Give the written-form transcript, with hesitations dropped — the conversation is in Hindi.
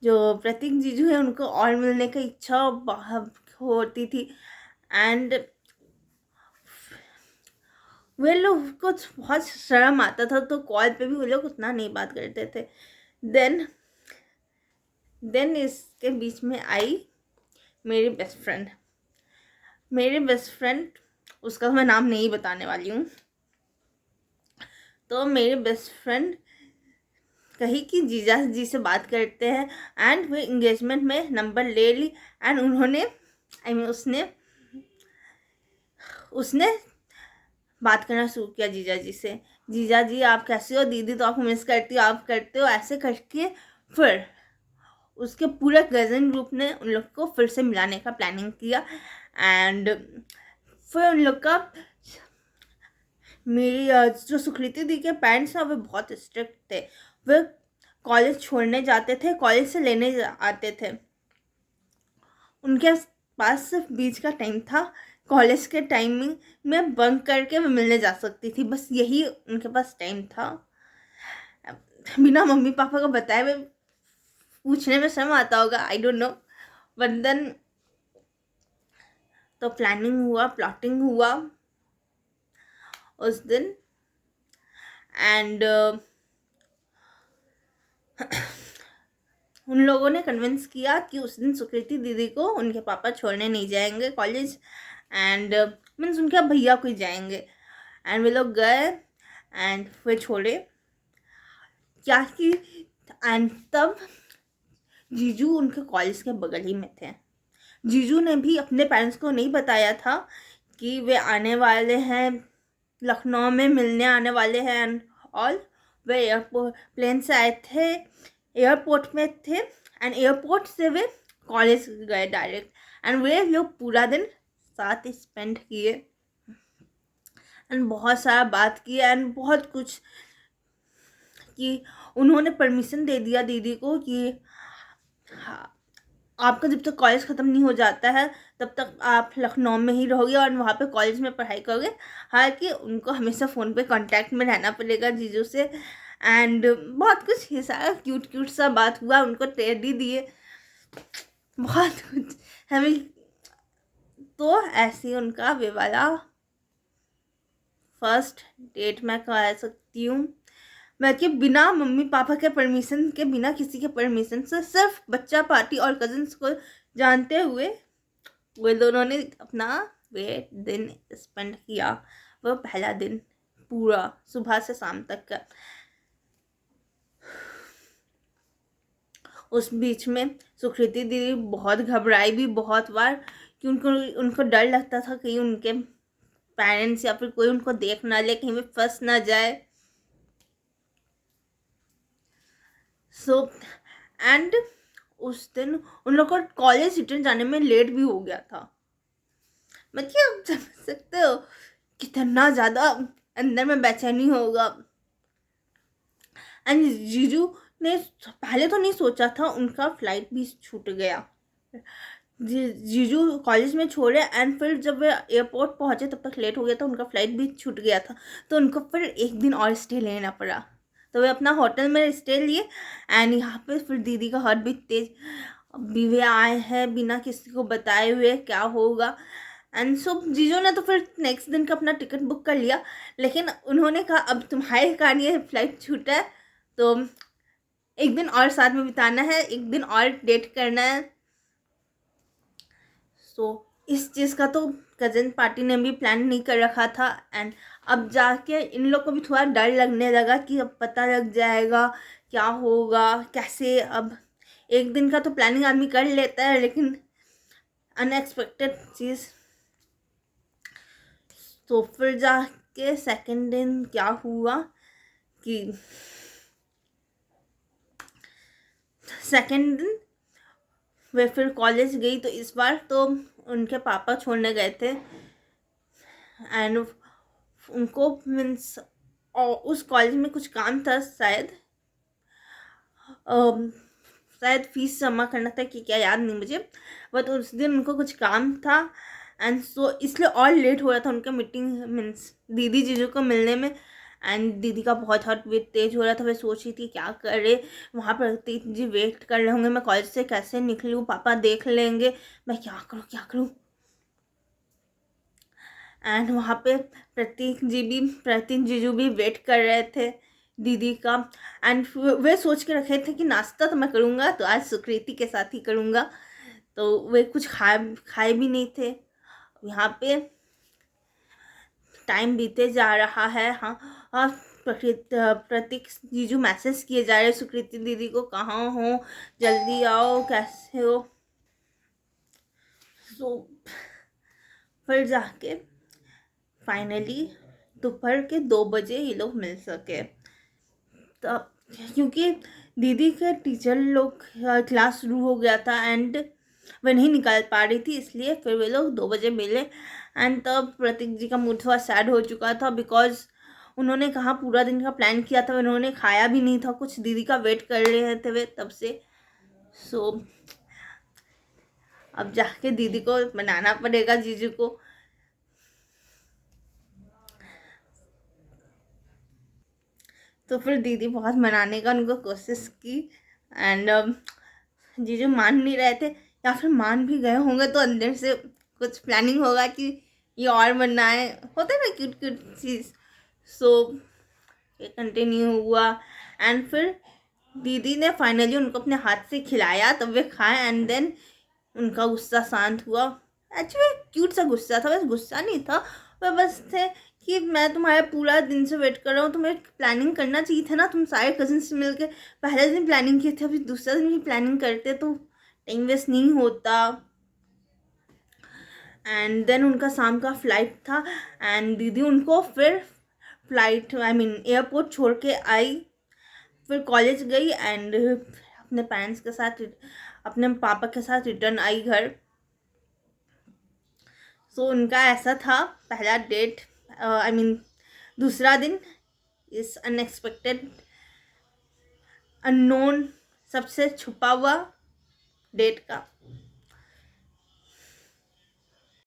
जो प्रतीक जीजू है उनको और मिलने की इच्छा होती थी। एंड वे लोग को बहुत शर्म आता था, तो कॉल पे भी वो लोग उतना नहीं बात करते थे। देन देन इसके बीच में आई मेरी बेस्ट फ्रेंड। मेरी बेस्ट फ्रेंड, उसका मैं नाम नहीं बताने वाली हूँ। तो मेरी बेस्ट फ्रेंड कही कि जीजा जी से बात करते हैं, एंड वे इंगेजमेंट में नंबर ले ली। एंड उन्होंने उसने बात करना शुरू किया जीजा जी से। जीजा जी आप कैसे हो, दीदी तो आपको मिस करती हो, आप करते हो, ऐसे करके फिर उसके पूरे कज़न ग्रुप ने उन लोग को फिर से मिलाने का प्लानिंग किया। एंड फिर उन लोग का, मेरी जो सुकृति दी के पेरेंट्स हैं वे बहुत स्ट्रिक्ट थे। वे कॉलेज छोड़ने जाते थे, कॉलेज से लेने आते थे। उनके पास सिर्फ बीच का टाइम था, कॉलेज के टाइमिंग में बंक करके मैं मिलने जा सकती थी, बस यही उनके पास टाइम था। बिना मम्मी पापा को बताए हुए पूछने में शर्म आता होगा, I don't know, but then तो प्लानिंग हुआ, प्लॉटिंग हुआ उस दिन। एंड उन लोगों ने कन्विंस किया कि उस दिन सुकृति दीदी को उनके पापा छोड़ने नहीं जाएंगे कॉलेज, एंड मीन्स उनके भैया कोई जाएंगे। एंड वे लोग गए एंड वे छोड़े क्या कि, एंड तब जीजू उनके कॉलेज के बगल ही में थे। जीजू ने भी अपने पेरेंट्स को नहीं बताया था कि वे आने वाले हैं, लखनऊ में मिलने आने वाले हैं एंड ऑल। वे एयरपोर्ट प्लेन से आए थे, एयरपोर्ट में थे, एंड एयरपोर्ट से वे कॉलेज गए डायरेक्ट। एंड वे लोग पूरा दिन साथ स्पेंड किए एंड बहुत सारा बात की एंड बहुत कुछ कि उन्होंने परमिशन दे दिया दीदी को कि हाँ, आपका जब तक कॉलेज ख़त्म नहीं हो जाता है तब तक आप लखनऊ में ही रहोगे और वहाँ पे कॉलेज में पढ़ाई करोगे। हालांकि उनको हमेशा फ़ोन पे कांटेक्ट में रहना पड़ेगा जीजू से। एंड बहुत कुछ ये सारा क्यूट क्यूट सा बात हुआ, उनको टेडी दिए, बहुत कुछ हमें। तो ऐसे उनका वे वाला फर्स्ट डेट मैं करा सकती हूँ। मैं कि बिना मम्मी पापा के परमिशन के, बिना किसी के परमिशन से, सिर्फ बच्चा पार्टी और कजिन्स को जानते हुए वे दोनों ने अपना वे दिन स्पेंड किया। वो पहला दिन पूरा सुबह से शाम तक का। उस बीच में सुकृति दीदी बहुत घबराई भी बहुत बार कि उनको डर लगता था कहीं उनके पेरेंट्स या फिर कोई उनको देख ना ले, कहीं भी फंस ना जाए। सो एंड उस दिन उन लोग को कॉलेज रिटर्न जाने में लेट भी हो गया था। मतलब समझ सकते हो कितना ज़्यादा अंदर में बेचैनी होगा। एंड जीजू ने पहले तो नहीं सोचा था, उनका फ्लाइट भी छूट गया। जीजू कॉलेज में छोड़े एंड फिर जब वे एयरपोर्ट पहुंचे तब तक लेट हो गया था, उनका फ्लाइट भी छूट गया था। तो उनको फिर एक दिन और स्टे लेना पड़ा, तो वे अपना होटल में स्टे लिए। एंड यहाँ पे फिर दीदी का हार्ट भी तेज, अभी वे आए हैं बिना किसी को बताए हुए, क्या होगा। एंड सो जीजू ने तो फिर नेक्स्ट दिन का अपना टिकट बुक कर लिया, लेकिन उन्होंने कहा अब तुम्हारे कारण ये फ्लाइट छूटा है तो एक दिन और साथ में बिताना है, एक दिन और डेट करना है। सो इस चीज़ का तो कज़न पार्टी ने भी प्लान नहीं कर रखा था। एंड अब जाके इन लोग को भी थोड़ा डर लगने लगा कि अब पता लग जाएगा क्या होगा कैसे। अब एक दिन का तो प्लानिंग आदमी कर लेता है, लेकिन अनएक्सपेक्टेड चीज़। तो फिर जाके सेकंड दिन क्या हुआ कि सेकंड दिन वे फिर कॉलेज गई, तो इस बार तो उनके पापा छोड़ने गए थे। एंड उनको मीन्स उस कॉलेज में कुछ काम था शायद, शायद फीस जमा करना था कि क्या याद नहीं मुझे, बट उस दिन उनको कुछ काम था। एंड सो इसलिए और लेट हो रहा था उनका मीटिंग मीन्स दीदी जीजू को मिलने में। एंड दीदी का बहुत हार्ट बीट तेज हो रहा था। मैं सोच रही थी क्या करे, वहाँ पर प्रतीक जी वेट कर रहे होंगे, मैं कॉलेज से कैसे निकलूँ, पापा देख लेंगे, मैं क्या करूँ क्या करूँ। एंड वहाँ पे प्रतीक जीजू भी वेट कर रहे थे दीदी का। एंड वे सोच के रखे थे कि नाश्ता तो मैं करूँगा तो आज सुकृति के साथ ही करूँगा, तो वे कुछ खाए भी नहीं थे। यहाँ पे टाइम बीते जा रहा है। हाँ, हाँ, प्रतीक जीजू मैसेज किए जा रहे सुकृति दीदी को, कहाँ हो, जल्दी आओ, कैसे हो। सो फिर जाके फाइनली दोपहर के 2 बजे ये लोग मिल सके। तब क्योंकि दीदी के टीचर लोग क्लास शुरू हो गया था एंड वह नहीं निकाल पा रही थी, इसलिए फिर वे लोग 2 बजे मिले। एंड तब प्रतीक जी का मूड थोड़ा सैड हो चुका था, बिकॉज उन्होंने कहा पूरा दिन का प्लान किया था, उन्होंने खाया भी नहीं था कुछ, दीदी का वेट कर रहे थे वे तब से। सो अब जाके दीदी को मनाना पड़ेगा जीजू को। तो फिर दीदी बहुत मनाने का उनको कोशिश की एंड जीजू मान नहीं रहे थे, या फिर मान भी गए होंगे तो अंदर से कुछ प्लानिंग होगा कि ये और बनना है, होता है ना क्यूट क्यूट चीज़। सो ये कंटिन्यू हुआ एंड फिर दीदी ने फाइनली उनको अपने हाथ से खिलाया, तब वे खाए एंड देन उनका गुस्सा शांत हुआ। एक्चुअली क्यूट सा गुस्सा था, बस गुस्सा नहीं था, वह बस थे कि मैं तुम्हारे पूरा दिन से वेट कर रहा हूँ, तुम्हें प्लानिंग करना चाहिए था ना, तुम सारे कजिन्स मिलके पहले दिन प्लानिंग किए थे, अभी दूसरा दिन भी प्लानिंग करते तो टाइम वेस्ट नहीं होता। एंड देन उनका शाम का फ्लाइट था एंड दीदी उनको फिर फ्लाइट एयरपोर्ट छोड़ के आई, फिर कॉलेज गई एंड अपने पेरेंट्स के साथ, अपने पापा के साथ रिटर्न आई घर। सो उनका ऐसा था पहला डेट, दूसरा दिन इस अनएक्सपेक्टेड अननोन सबसे छुपा हुआ डेट का।